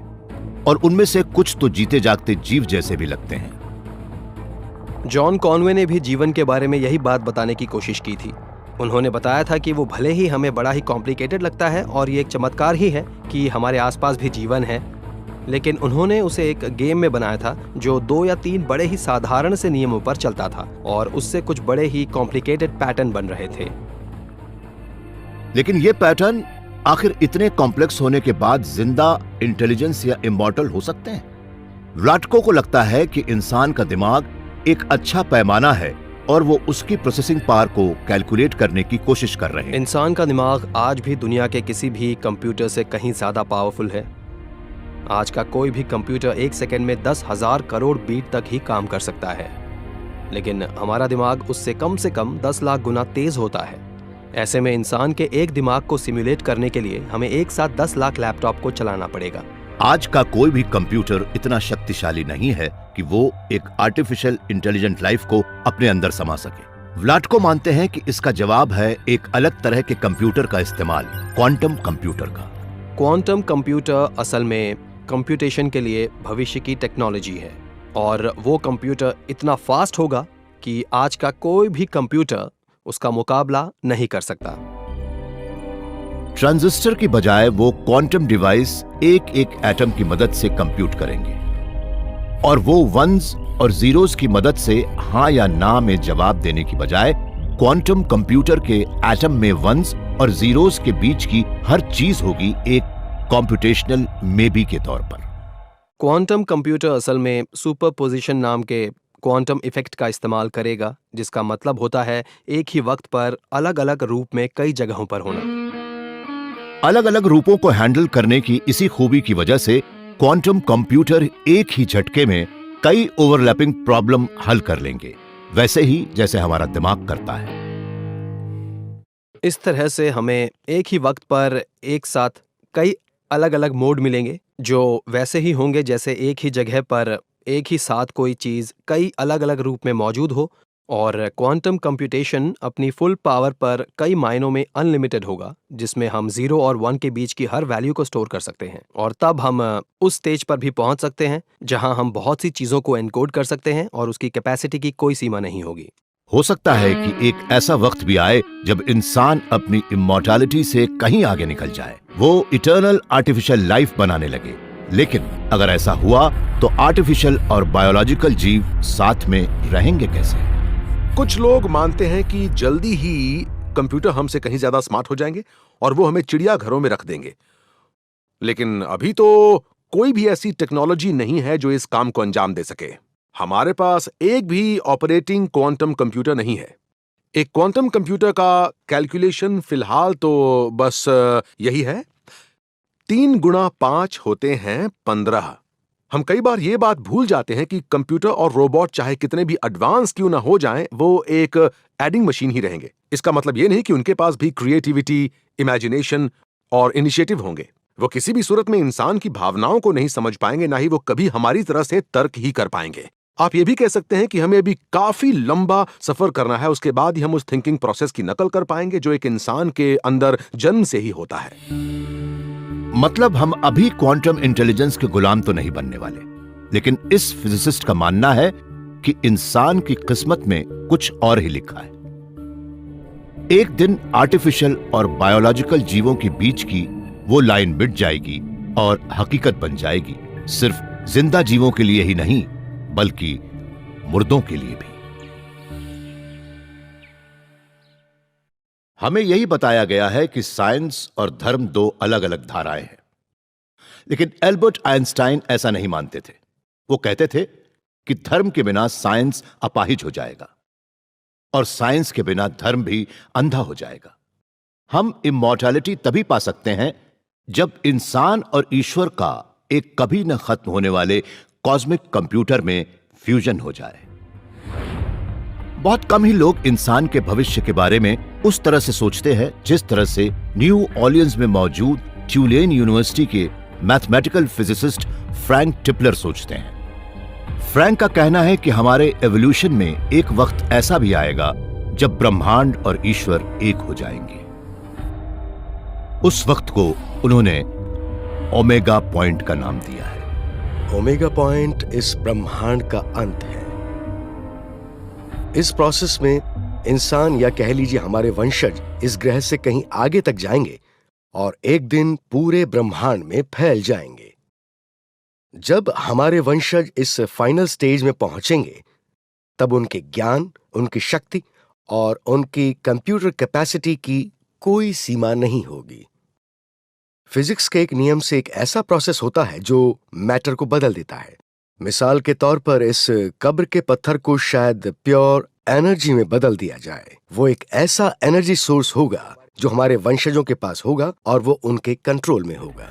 और उनमें से कुछ तो जीते जागते जीव जैसे भी लगते हैं। जॉन कॉनवे ने भी जीवन के बारे में यही बात बताने की कोशिश की थी। उन्होंने बताया था कि वो भले ही हमें बड़ा ही कॉम्प्लिकेटेड लगता है और ये एक चमत्कार ही है कि हमारे आसपास भी जीवन है, लेकिन उन्होंने उसे एक गेम में बनाया था जो 2 या 3 बड़े ही साधारण से नियमों पर चलता था, और उससे कुछ बड़े ही कॉम्प्लिकेटेड पैटर्न बन रहे थे। लेकिन ये पैटर्न आखिर इतने कॉम्प्लेक्स होने के बाद जिंदा, इंटेलिजेंस या इमॉर्टल हो सकते हैं? व्लाटको को लगता है कि इंसान का दिमाग एक अच्छा पैमाना है और वो उसकी प्रोसेसिंग पावर को कैलकुलेट करने की कोशिश कर रहे हैं। इंसान का दिमाग आज भी दुनिया के किसी भी कंप्यूटर से कहीं ज्यादा पावरफुल है। आज का कोई भी कंप्यूटर 1 सेकंड में 10,000 करोड़ बीट तक ही काम कर सकता है, लेकिन हमारा दिमाग उससे कम से कम 10 लाख गुना तेज होता है। ऐसे में इंसान के एक दिमाग को सिमुलेट करने के लिए हमें एक साथ 10 लाख लैपटॉप को चलाना पड़ेगा। आज का कोई भी कंप्यूटर इतना शक्तिशाली नहीं है कि वो एक आर्टिफिशियल इंटेलिजेंट लाइफ को अपने अंदर समा सके। व्लाटको मानते हैं कि इसका जवाब है एक अलग तरह के कंप्यूटर का इस्तेमाल, क्वांटम कंप्यूटर का। क्वांटम कंप्यूटर असल में कंप्यूटेशन के लिए भविष्य की टेक्नोलॉजी है, और वो कंप्यूटर इतना फास्ट होगा कि आज का कोई भी कंप्यूटर उसका मुकाबला नहीं कर सकता। ट्रांजिस्टर की बजाय वो क्वांटम डिवाइस एक एक एटम की मदद से कंप्यूट करेंगे, और वो वंस और जीरोस की मदद से हां या ना में जवाब देने की बजाय क्वांटम कंप्यूटर के एटम में वंस और जीरोस के बीच की हर चीज होगी एक कॉम्प्यूटेशनल मेबी के तौर पर। क्वांटम कंप्यूटर असल में सुपरपोजिशन नाम के क्वांटम इफेक्ट का इस्तेमाल करेगा, जिसका मतलब होता है एक ही वक्त पर अलग अलग रूप में कई जगहों पर होना। अलग अलग रूपों को हैंडल करने की इसी खूबी की वजह से क्वांटम कंप्यूटर एक ही झटके में कई ओवरलैपिंग प्रॉब्लम हल कर लेंगे, वैसे ही जैसे हमारा दिमाग करता है। इस तरह से हमें एक ही वक्त पर एक साथ कई अलग अलग मोड मिलेंगे, जो वैसे ही होंगे जैसे एक ही जगह पर एक ही साथ कोई चीज कई अलग अलग रूप में मौजूद हो। और क्वांटम कंप्यूटेशन अपनी फुल पावर पर कई मायनों में अनलिमिटेड होगा, जिसमें हम 0 और 1 के बीच की हर वैल्यू को स्टोर कर सकते हैं, और तब हम उस स्टेज पर भी पहुंच सकते हैं जहां हम बहुत सी चीजों को एनकोड कर सकते हैं और उसकी कैपेसिटी की कोई सीमा नहीं होगी। हो सकता है कि एक ऐसा वक्त भी आए जब इंसान अपनी इमॉर्टैलिटी से कहीं आगे निकल जाए, वो इटर्नल आर्टिफिशियल लाइफ बनाने लगे। लेकिन अगर ऐसा हुआ तो आर्टिफिशियल और बायोलॉजिकल जीव साथ में रहेंगे कैसे? कुछ लोग मानते हैं कि जल्दी ही कंप्यूटर हमसे कहीं ज्यादा स्मार्ट हो जाएंगे और वो हमें चिड़ियाघरों में रख देंगे। लेकिन अभी तो कोई भी ऐसी टेक्नोलॉजी नहीं है जो इस काम को अंजाम दे सके। हमारे पास एक भी ऑपरेटिंग क्वांटम कंप्यूटर नहीं है। एक क्वांटम कंप्यूटर का कैलकुलेशन फिलहाल तो बस यही है, 3 गुणा 5 होते हैं 15। हम कई बार ये बात भूल जाते हैं कि कंप्यूटर और रोबोट चाहे कितने भी एडवांस क्यों ना हो जाएं, वो एक एडिंग मशीन ही रहेंगे। इसका मतलब ये नहीं कि उनके पास भी क्रिएटिविटी, इमेजिनेशन और इनिशिएटिव होंगे। वो किसी भी सूरत में इंसान की भावनाओं को नहीं समझ पाएंगे, ना ही वो कभी हमारी तरह से तर्क ही कर पाएंगे। आप ये भी कह सकते हैं कि हमें अभी काफी लंबा सफर करना है, उसके बाद ही हम उस थिंकिंग प्रोसेस की नकल कर पाएंगे जो एक इंसान के अंदर जन्म से ही होता है। मतलब हम अभी क्वांटम इंटेलिजेंस के गुलाम तो नहीं बनने वाले, लेकिन इस फिजिसिस्ट का मानना है कि इंसान की किस्मत में कुछ और ही लिखा है। एक दिन आर्टिफिशियल और बायोलॉजिकल जीवों के बीच की वो लाइन मिट जाएगी और हकीकत बन जाएगी, सिर्फ जिंदा जीवों के लिए ही नहीं बल्कि मुर्दों के लिए भी। हमें यही बताया गया है कि साइंस और धर्म 2 अलग अलग धाराएं हैं, लेकिन एल्बर्ट आइंस्टाइन ऐसा नहीं मानते थे। वो कहते थे कि धर्म के बिना साइंस अपाहिज हो जाएगा और साइंस के बिना धर्म भी अंधा हो जाएगा। हम इमॉर्टैलिटी तभी पा सकते हैं जब इंसान और ईश्वर का एक कभी न खत्म होने वाले कॉस्मिक कंप्यूटर में फ्यूजन हो जाए। बहुत कम ही लोग इंसान के भविष्य के बारे में उस तरह से सोचते हैं जिस तरह से न्यू ऑर्लियंस में मौजूद ट्यूलेन यूनिवर्सिटी के मैथमेटिकल फिजिसिस्ट फ्रैंक टिपलर सोचते हैं। फ्रैंक का कहना है कि हमारे एवोल्यूशन में एक वक्त ऐसा भी आएगा जब ब्रह्मांड और ईश्वर एक हो जाएंगे। उस वक्त को उन्होंने ओमेगा पॉइंट का नाम दिया है। ओमेगा पॉइंट इस ब्रह्मांड का अंत है। इस प्रोसेस में इंसान या कह लीजिए हमारे वंशज इस ग्रह से कहीं आगे तक जाएंगे और एक दिन पूरे ब्रह्मांड में फैल जाएंगे। जब हमारे वंशज इस फाइनल स्टेज में पहुंचेंगे तब उनके ज्ञान, उनकी शक्ति और उनकी कंप्यूटर कैपेसिटी की कोई सीमा नहीं होगी। फिजिक्स के एक नियम से एक ऐसा प्रोसेस होता है जो मैटर को बदल देता है। मिसाल के तौर पर इस कब्र के पत्थर को शायद प्योर एनर्जी में बदल दिया जाए। वो एक ऐसा एनर्जी सोर्स होगा जो हमारे वंशजों के पास होगा और वो उनके कंट्रोल में होगा।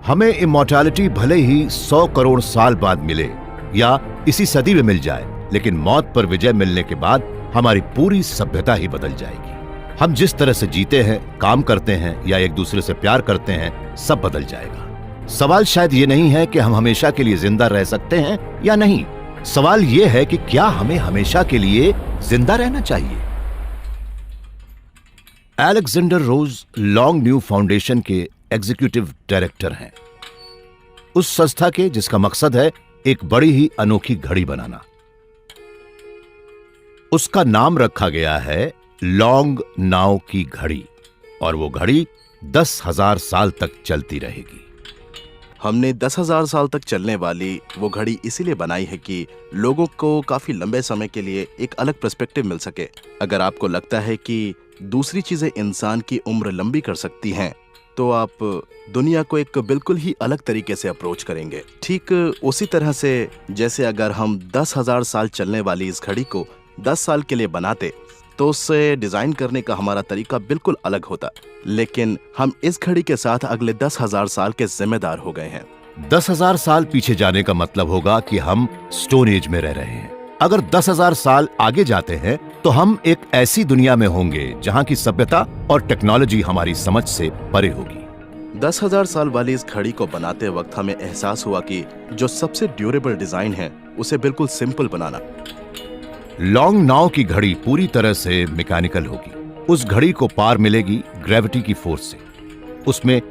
हमें इमॉर्टैलिटी भले ही 100 करोड़ साल बाद मिले या इसी सदी में मिल जाए, लेकिन मौत पर विजय मिलने के बाद हमारी पूरी सभ्यता ही बदल जाएगी। हम जिस तरह से जीते हैं, काम करते हैं या एक दूसरे से प्यार करते हैं, सब बदल जाएगा। सवाल शायद ये नहीं है कि हम हमेशा के लिए जिंदा रह सकते हैं या नहीं। सवाल ये है कि क्या हमें हमेशा के लिए जिंदा रहना चाहिए। अलेक्जेंडर रोज लॉन्ग न्यू फाउंडेशन के एग्जीक्यूटिव डायरेक्टर हैं, उस संस्था के जिसका मकसद है एक बड़ी ही अनोखी घड़ी बनाना। उसका नाम रखा गया है लॉन्ग नाउ की घड़ी, और वो घड़ी 10,000 साल तक चलती रहेगी। हमने 10,000 साल तक चलने वाली वो घड़ी इसीलिए बनाई है कि लोगों को काफी लंबे समय के लिए एक अलग पर्सपेक्टिव मिल सके। अगर आपको लगता है कि दूसरी चीजें इंसान की उम्र लंबी कर सकती हैं, तो आप दुनिया को एक बिल्कुल ही अलग तरीके से अप्रोच करेंगे। ठीक उसी तरह से जैसे अगर हम 10,000 साल चलने वाली इस घड़ी को 10 साल के लिए बनाते तो उससे डिजाइन करने का हमारा तरीका बिल्कुल अलग होता। लेकिन हम इस घड़ी के साथ अगले 10,000 साल के जिम्मेदार हो गए हैं। 10,000 साल पीछे जाने का मतलब होगा कि हम स्टोन एज में रह रहे हैं। अगर 10,000 साल आगे जाते हैं तो हम एक ऐसी दुनिया में होंगे जहां की सभ्यता और टेक्नोलॉजी हमारी समझ से परे होगी। 10,000 साल वाली इस घड़ी को बनाते वक्त हमें एहसास हुआ कि जो सबसे ड्यूरेबल डिजाइन है उसे बिल्कुल सिंपल बनाना। लॉन्ग नाउ की घड़ी पूरी तरह से मैकेनिकल होगी। उस घड़ी को पार मिलेगी ग्रेविटी की फोर्स से। उसमें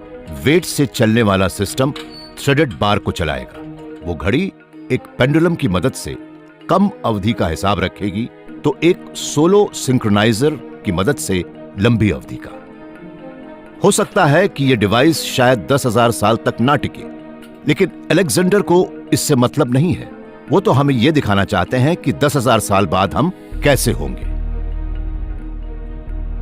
वेट से चलने वाला सिस्टम थ्रेडेड बार को चलाएगा। वो घड़ी एक पेंडुलम की मदद से कम अवधि का हिसाब रखेगी तो एक सोलो सिंक्रोनाइजर की मदद से लंबी अवधि का। हो सकता है कि यह डिवाइस शायद 10,000 साल तक ना टिके, लेकिन अलेक्जेंडर को इससे मतलब नहीं है। वो तो हमें यह दिखाना चाहते हैं कि 10,000 साल बाद हम कैसे होंगे।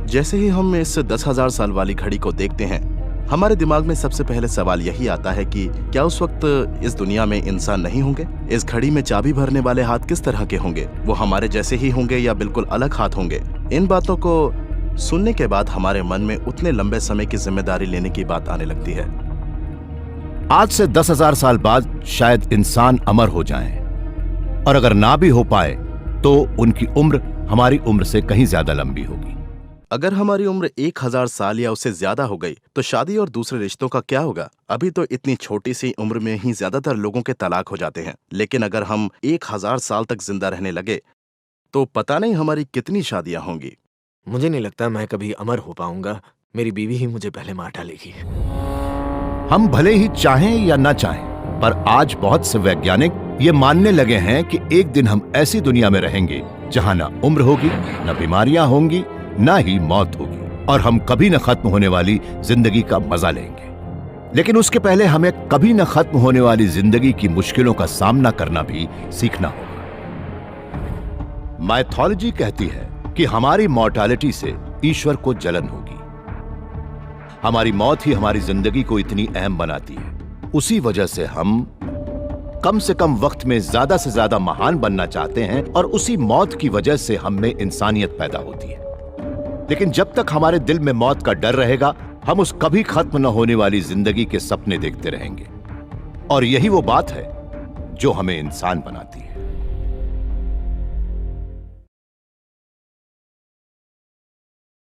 जैसे ही हम इस 10,000 साल वाली घड़ी को देखते हैं, हमारे दिमाग में सबसे पहले सवाल यही आता है कि क्या उस वक्त इस दुनिया में इंसान नहीं होंगे? इस घड़ी में चाबी भरने वाले हाथ किस तरह के होंगे? वो हमारे जैसे ही होंगे या बिल्कुल अलग हाथ होंगे? इन बातों को सुनने के बाद हमारे मन में उतने लंबे समय की जिम्मेदारी लेने की बात आने लगती है। आज से 10,000 साल बाद शायद इंसान अमर हो जाएं, और अगर ना भी हो पाए तो उनकी उम्र हमारी उम्र से कहीं ज्यादा लंबी होगी। अगर हमारी उम्र 1,000 साल या उससे ज्यादा हो गई तो शादी और दूसरे रिश्तों का क्या होगा? अभी तो इतनी छोटी सी उम्र में ही ज्यादातर लोगों के तलाक हो जाते हैं, लेकिन अगर हम 1,000 साल तक जिंदा रहने लगे तो पता नहीं हमारी कितनी शादियां होंगी। मुझे नहीं लगता मैं कभी अमर हो पाऊंगा। मेरी बीवी ही मुझे पहले मार डालेगी। हम भले ही चाहें या ना चाहें, पर आज बहुत से वैज्ञानिक ये मानने लगे हैं कि एक दिन हम ऐसी दुनिया में रहेंगे जहां ना उम्र होगी, ना बीमारियां होंगी, ना ही मौत होगी, और हम कभी न खत्म होने वाली जिंदगी का मजा लेंगे। लेकिन उसके पहले हमें कभी न खत्म होने वाली जिंदगी की मुश्किलों का सामना करना भी सीखना होगा। माइथोलॉजी कहती है कि हमारी मॉर्टैलिटी से ईश्वर को जलन होगी। हमारी मौत ही हमारी जिंदगी को इतनी अहम बनाती है। उसी वजह से हम कम से कम वक्त में ज्यादा से ज्यादा महान बनना चाहते हैं, और उसी मौत की वजह से हम में इंसानियत पैदा होती है। लेकिन जब तक हमारे दिल में मौत का डर रहेगा, हम उस कभी खत्म न होने वाली जिंदगी के सपने देखते रहेंगे। और यही वो बात है जो हमें इंसान बनाती है।